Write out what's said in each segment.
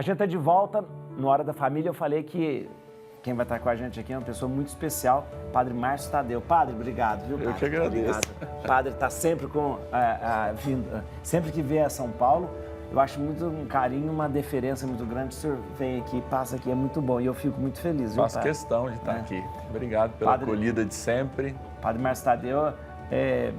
A gente está de volta. No Hora da Família, eu falei que quem vai estar com a gente aqui é uma pessoa muito especial, Padre Márcio Tadeu. Padre, obrigado, viu, padre? Eu que agradeço. Obrigado. O padre está sempre vindo, sempre que vier a São Paulo, eu acho muito um carinho, uma deferência muito grande. O senhor vem aqui, passa aqui, é muito bom e eu fico muito feliz, viu, Faço padre? questão de estar aqui. Obrigado pela acolhida de sempre. Padre Márcio Tadeu é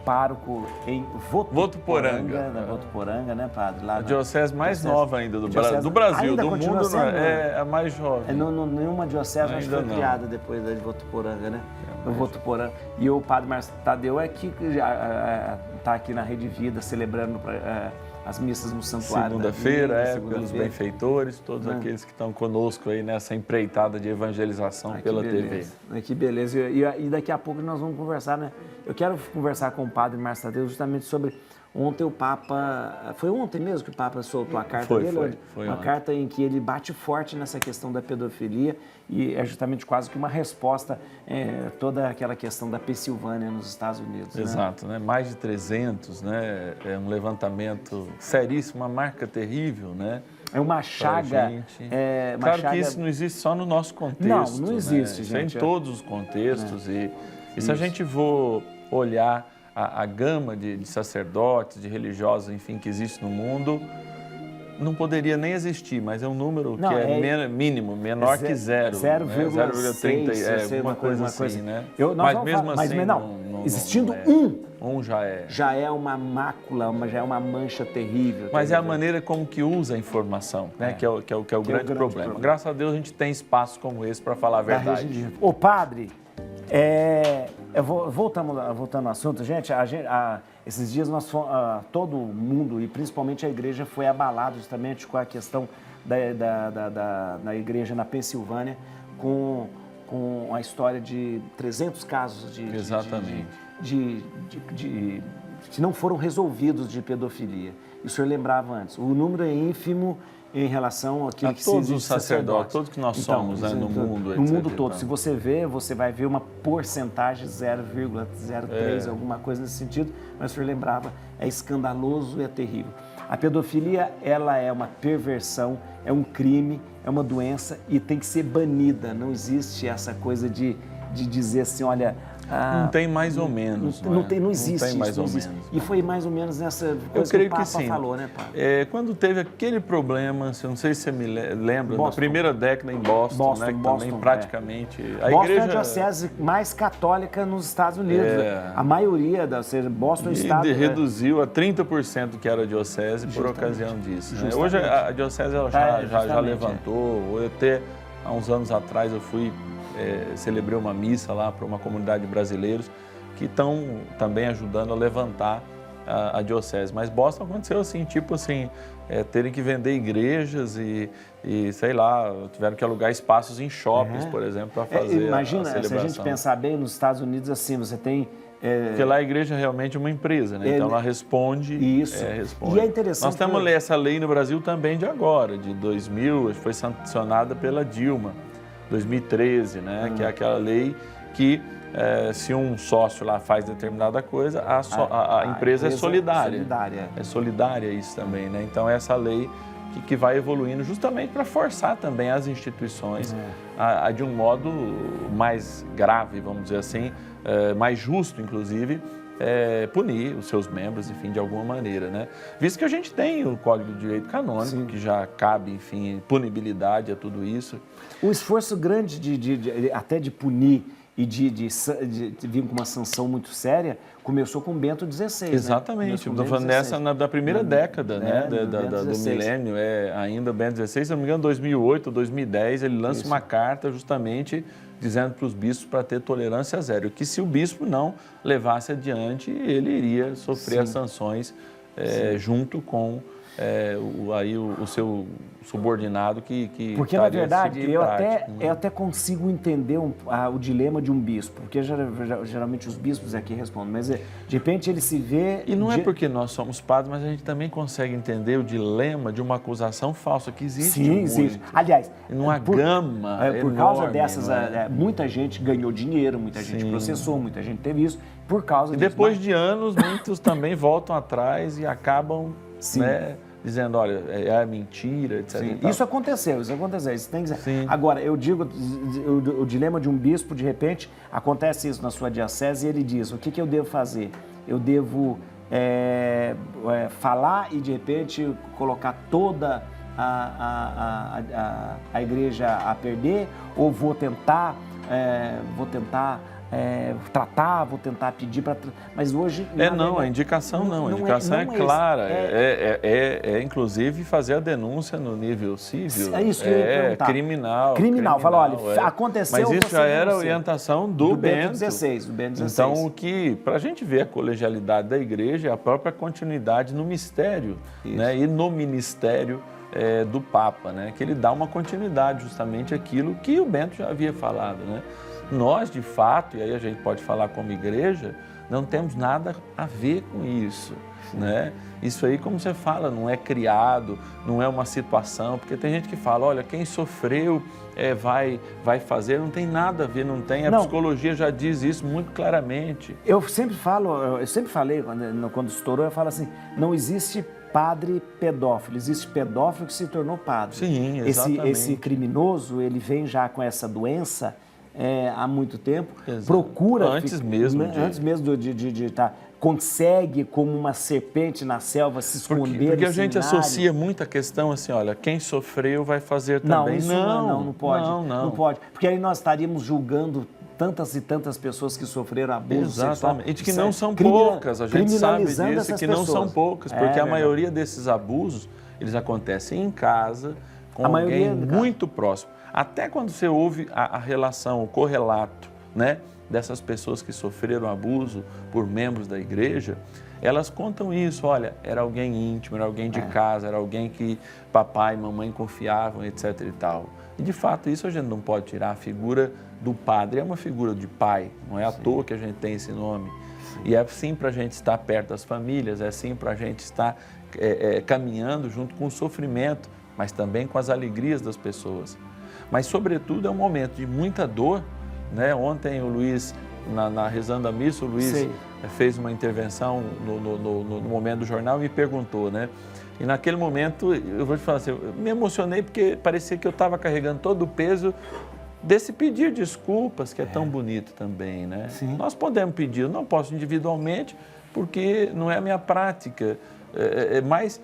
pároco em Votuporanga, né, padre? Lá a diocese mais nova ainda do Brasil, do mundo, é a mais jovem. Nenhuma diocese acho que foi criada depois da de Votuporanga, né? Votuporanga. E o padre Márcio Tadeu está aqui na Rede Vida, celebrando as missas no santuário. Segunda-feira, pelos benfeitores, todos aqueles que estão conosco aí nessa empreitada de evangelização pela TV. Que beleza. E daqui a pouco nós vamos conversar, né? Eu quero conversar com o padre Márcio Tadeu justamente sobre ontem o Papa... Foi ontem mesmo que o Papa soltou a carta dele? Foi uma carta em que ele bate forte nessa questão da pedofilia e é justamente quase que uma resposta toda aquela questão da Pensilvânia nos Estados Unidos. Exato, né? Mais de 300, né? É um levantamento seríssimo, uma marca terrível, né? É uma chaga. Claro que isso não existe só no nosso contexto. Não existe, né? gente. Isso é em todos os contextos. E se a gente for olhar a gama de sacerdotes, de religiosos, enfim, que existe no mundo, não poderia nem existir, mas é um número que é mínimo, menor que zero. 0,30, alguma coisa assim, né? Mas mesmo assim, existindo um já é. Já é uma mácula, já é uma mancha terrível. Mas é a maneira como que usa a informação, né? Que é o grande problema. Graças a Deus a gente tem espaços como esse para falar a verdade. Ô padre, voltando ao assunto, gente, esses dias todo mundo, e principalmente a igreja, foi abalado justamente com a questão da igreja na Pensilvânia, com a história de 300 casos que não foram resolvidos de pedofilia. E o senhor lembrava antes, o número é ínfimo em relação àquilo que se todos os sacerdotes, todos que nós somos no mundo. No mundo todo. Se você vai ver uma porcentagem 0,03, alguma coisa nesse sentido, mas o senhor lembrava, é escandaloso e é terrível. A pedofilia, ela é uma perversão, é um crime, é uma doença e tem que ser banida. Não existe essa coisa de dizer assim, olha... não tem mais ou menos. Não existe tem mais isso. ou menos. E foi mais ou menos nessa coisa que o Papa falou, né, Padre? Quando teve aquele problema, não sei se você me lembra, na primeira década em Boston, né, que também praticamente... Boston é a diocese mais católica nos Estados Unidos. A maioria, ou seja, Boston Estado... reduziu a 30% que era a diocese por ocasião disso. Né? Hoje a diocese já levantou. Até há uns anos atrás eu fui... celebrei uma missa lá para uma comunidade de brasileiros que estão também ajudando a levantar a diocese. Mas Boston aconteceu assim, terem que vender igrejas e sei lá, tiveram que alugar espaços em shoppings, por exemplo, para fazer imagina, a celebração. Se a gente pensar bem, nos Estados Unidos, assim, você tem... Porque lá a igreja realmente é uma empresa, né? Então ela responde. Isso. Responde. E é interessante. Nós temos essa lei no Brasil também de agora, de 2000, foi sancionada pela Dilma. 2013, né? Que é aquela lei que se um sócio lá faz determinada coisa, a empresa é solidária. É solidária isso também, né? Então essa lei que vai evoluindo justamente para forçar também as instituições a de um modo mais grave, vamos dizer assim, mais justo, inclusive, punir os seus membros, enfim, de alguma maneira, né? Visto que a gente tem o Código de Direito Canônico, que já cabe, enfim, punibilidade a tudo isso. O esforço grande até de punir e de vir com uma sanção muito séria começou com Bento XVI. Exatamente, da primeira década, né, do milênio, ainda Bento XVI, se não me engano, 2008 ou 2010, ele lança uma carta justamente dizendo para os bispos para ter tolerância zero, que se o bispo não levasse adiante, ele iria sofrer as sanções junto com o seu subordinado que porque, na verdade, eu até consigo entender o dilema de um bispo, porque geralmente os bispos aqui respondem, mas de repente ele se vê... E não é porque nós somos padres, mas a gente também consegue entender o dilema de uma acusação falsa que existe. Sim, existe. Aliás, numa gama por causa dessas, muita gente ganhou dinheiro, muita gente processou, muita gente teve isso, por causa disso. E depois de anos, muitos também voltam atrás e acabam... dizendo, olha, é mentira, etc. Isso aconteceu, isso tem que dizer. Agora, eu digo, o dilema de um bispo, de repente, acontece isso na sua diocese e ele diz, o que eu devo fazer? Eu devo falar e, de repente, colocar toda a igreja a perder, ou vou tentar tratar, vou tentar pedir para... Mas hoje... a indicação não. A indicação é clara. Inclusive, fazer a denúncia no nível civil. É isso que eu ia perguntar. Criminal. Fala, olha, aconteceu... Mas isso já era a orientação do Bento XVI. Então, para a gente ver a colegialidade da igreja, é a própria continuidade no mistério, né? E no ministério do Papa, né? Que ele dá uma continuidade justamente àquilo que o Bento já havia falado, né? Nós, de fato, e aí a gente pode falar como igreja, não temos nada a ver com isso, né? Isso aí, como você fala, não é criado, não é uma situação, porque tem gente que fala, olha, quem sofreu vai fazer, não tem nada a ver, não tem, a psicologia já diz isso muito claramente. Eu sempre falei, quando estourou, eu falo assim, não existe padre pedófilo, existe pedófilo que se tornou padre. Sim, exatamente. Esse criminoso, ele vem já com essa doença há muito tempo, Exato. Procura... Antes mesmo de estar... Consegue, como uma serpente na selva, se esconder. Porque a gente associa muito a questão assim, olha, quem sofreu vai fazer também. Não pode. Não pode. Porque aí nós estaríamos julgando tantas e tantas pessoas que sofreram abuso sexual. Exatamente. E que não são poucas, a gente sabe disso, que não são poucas, porque a maioria desses abusos, eles acontecem em casa, com alguém muito próximo. Até quando você ouve a relação, o correlato, né, dessas pessoas que sofreram abuso por membros da igreja, elas contam isso, olha, era alguém íntimo, era alguém de casa, era alguém que papai e mamãe confiavam, etc. e tal. E, de fato, isso a gente não pode tirar. A figura do padre é uma figura de pai, não é à toa que a gente tem esse nome. E é sim para a gente estar perto das famílias, é sim para a gente estar caminhando junto com o sofrimento, mas também com as alegrias das pessoas. Mas, sobretudo, é um momento de muita dor, né? Ontem o Luiz, rezando a missa, o Luiz fez uma intervenção no momento do jornal e me perguntou, né? E naquele momento, eu vou te falar assim, eu me emocionei porque parecia que eu estava carregando todo o peso desse pedir desculpas, que é tão bonito também, né? Sim. Nós podemos pedir, eu não posso individualmente, porque não é a minha prática, mas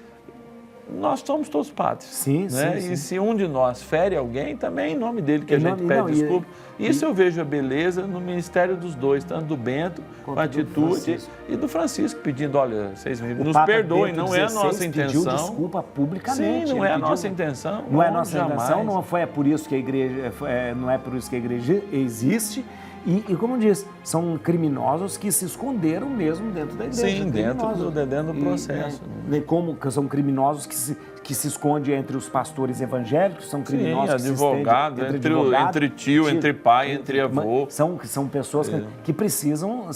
nós somos todos padres. Sim, né? sim. E se um de nós fere alguém, também é em nome dele que a gente pede desculpa. Isso eu vejo a beleza no ministério dos dois, tanto do Bento, com a atitude, e do Francisco, pedindo, olha, vocês nos perdoem, não é a nossa intenção. Pediu desculpa publicamente. Sim, não é a nossa intenção. Não é a nossa intenção, não foi por isso que a igreja, não é por isso que a igreja existe. E como diz, são criminosos que se esconderam mesmo dentro da igreja. Sim, dentro do processo. Como são criminosos que se escondem entre os pastores evangélicos, são criminosos que advogado, se escondem entre tio, entre pai, entre avô. São pessoas que precisam,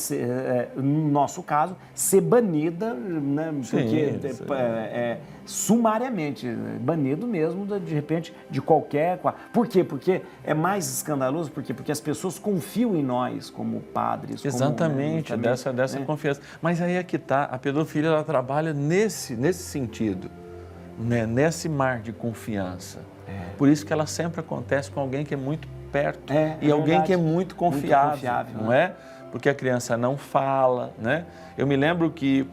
no nosso caso, ser banidas, né? Porque sumariamente, banido mesmo, de repente, de qualquer... Por quê? Porque é mais escandaloso, porque as pessoas confiam em nós como padres. Exatamente, como, dessa confiança. Mas aí é que está, a pedofilia ela trabalha nesse sentido, né? Nesse mar de confiança. Por isso que ela sempre acontece com alguém que é muito perto e alguém que é muito confiável, não é? Porque a criança não fala, né? Eu me lembro que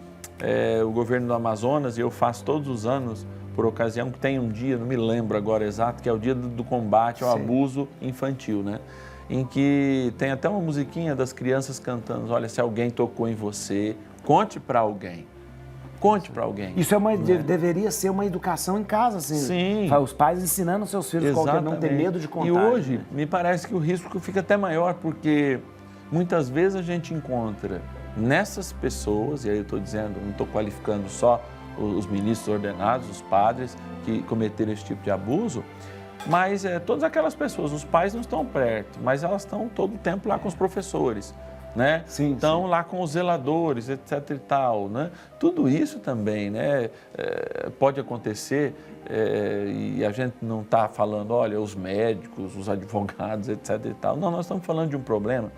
o governo do Amazonas, e eu faço todos os anos, por ocasião que tem um dia, não me lembro agora exato, que é o dia do combate ao abuso infantil, né? Em que tem até uma musiquinha das crianças cantando, olha, se alguém tocou em você, conte para alguém. Conte para alguém. Isso deveria ser uma educação em casa, assim. Sim. Os pais ensinando seus filhos qualquer não ter medo de contar. E hoje, me parece que o risco fica até maior, porque muitas vezes a gente encontra nessas pessoas, e aí eu estou dizendo, não estou qualificando só os ministros ordenados, os padres que cometeram esse tipo de abuso, mas todas aquelas pessoas, os pais não estão perto, mas elas estão todo o tempo lá com os professores, né? Estão lá com os zeladores, etc e tal, né? Tudo isso também, né? Pode acontecer e a gente não está falando, olha, os médicos, os advogados, etc e tal. Não, nós estamos falando de um problema,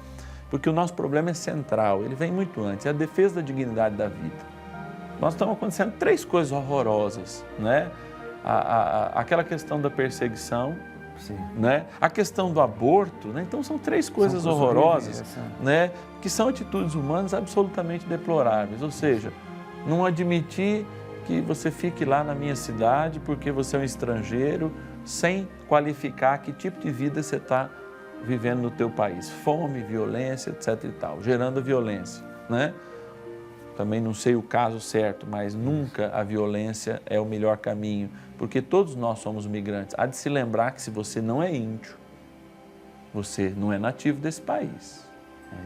porque o nosso problema é central, ele vem muito antes, é a defesa da dignidade da vida. nós estão acontecendo 3 coisas horrorosas, né? Aquela questão da perseguição, sim, né? A questão do aborto, né? Então são 3 coisas horrorosas, né? Que são atitudes humanas absolutamente deploráveis, ou seja, não admitir que você fique lá na minha cidade porque você é um estrangeiro, sem qualificar que tipo de vida você está vivendo no teu país. Fome, violência, etc. e tal, gerando violência, né? Também não sei o caso certo, mas nunca a violência é o melhor caminho, porque todos nós somos migrantes. Há de se lembrar que se você não é índio, você não é nativo desse país.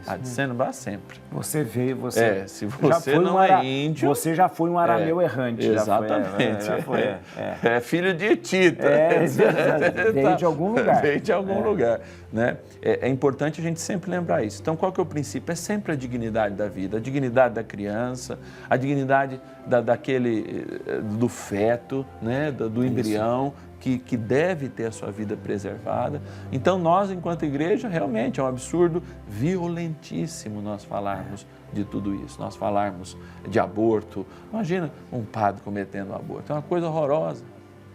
Há de se lembrar sempre. Você veio, você... se você não é índio... Você já foi um arameu errante. Exatamente. Já foi. É filho de Etita. Veio de algum lugar. Veio de algum lugar. Né? É importante a gente sempre lembrar isso. Então, qual que é o princípio? É sempre a dignidade da vida, a dignidade da criança, a dignidade do feto, né? do embrião, que deve ter a sua vida preservada. Então, nós, enquanto igreja, realmente é um absurdo violentíssimo nós falarmos de tudo isso, nós falarmos de aborto. Imagina um padre cometendo um aborto, é uma coisa horrorosa.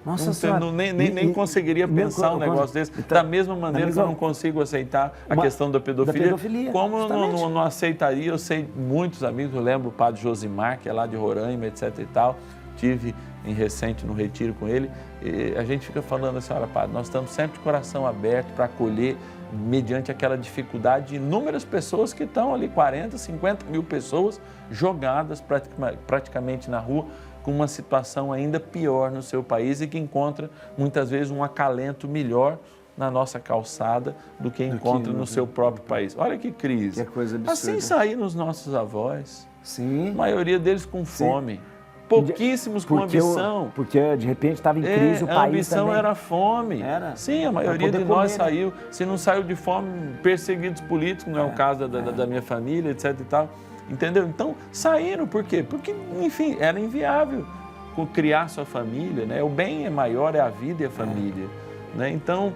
Nossa Senhora. Nem conseguiria pensar um negócio desse. Da mesma maneira que eu não consigo aceitar a questão da pedofilia, como eu não aceitaria, eu sei muitos amigos, eu lembro o padre Josimar, que é lá de Roraima, etc. e tal, tive recente no retiro com ele, e a gente fica falando assim, olha, padre, nós estamos sempre de coração aberto para acolher, mediante aquela dificuldade de inúmeras pessoas que estão ali, 40, 50 mil pessoas jogadas praticamente na rua, com uma situação ainda pior no seu país e que encontra muitas vezes um acalento melhor na nossa calçada do que encontra no seu próprio país. Olha que crise. Que coisa absurda. Assim saíram os nossos avós, sim, a maioria deles com fome. Pouquíssimos com ambição. Porque de repente estava em crise o país. A ambição também era fome. Sim, a maioria de nós saiu. Se não saiu de fome, perseguidos políticos, não é o caso da minha família, etc. e tal. Entendeu? Então, saíram. Por quê? Porque, enfim, era inviável criar sua família, né? O bem é maior, é a vida e a família. Né? Então,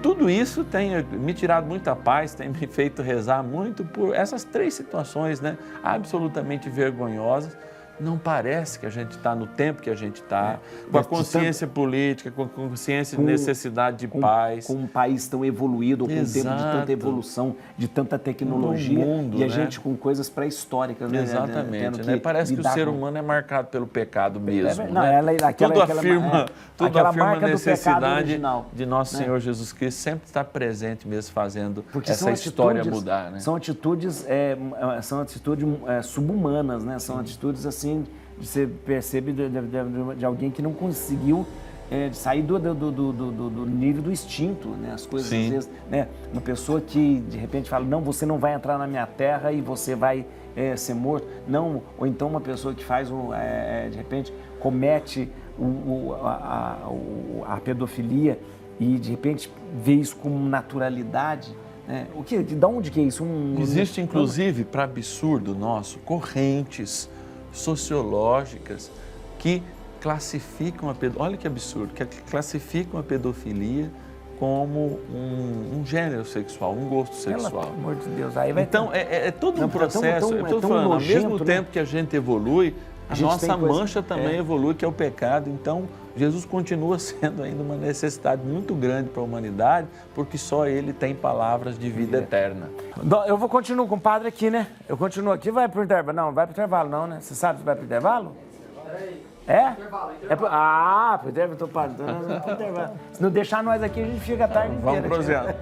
tudo isso tem me tirado muita paz, tem me feito rezar muito por essas 3 situações, né? Absolutamente vergonhosas. Não parece que a gente está no tempo que a gente está, com a consciência política, com a consciência de necessidade de paz. Com um país tão evoluído, com um tempo de tanta evolução, de tanta tecnologia, mundo, e a gente com coisas pré-históricas. Né? Exatamente. Né? Parece que o ser humano é marcado pelo pecado mesmo. Não, né? Tudo afirma a necessidade de nosso Senhor Jesus Cristo sempre estar presente mesmo, fazendo essa história mudar. Né? São atitudes subhumanas, né? São atitudes assim, você percebe de alguém que não conseguiu sair do nível do instinto, né? As coisas, às vezes, né? Uma pessoa que de repente fala, não, você não vai entrar na minha terra e você vai ser morto. Não, ou então uma pessoa que faz, de repente, comete a pedofilia e de repente vê isso com naturalidade. Né? De onde que é isso? Existe, inclusive, para absurdo nosso, correntes sociológicas que classificam olha que absurdo, que classificam a pedofilia como um gênero sexual, um gosto sexual. Pelo amor de Deus, aí vai então, é todo um processo, eu estou falando, ao mesmo tempo que a gente evolui, a nossa mancha também evolui, que é o pecado. Então, Jesus continua sendo ainda uma necessidade muito grande para a humanidade, porque só Ele tem palavras de vida eterna. Eu vou continuar com o padre aqui, né? Eu continuo aqui, vai para o intervalo? Não, vai para o intervalo não, né? Você sabe se vai para o intervalo? É? Para o intervalo, estou padre. Se não deixar nós aqui, a gente fica a tarde inteira. Vamos prosear.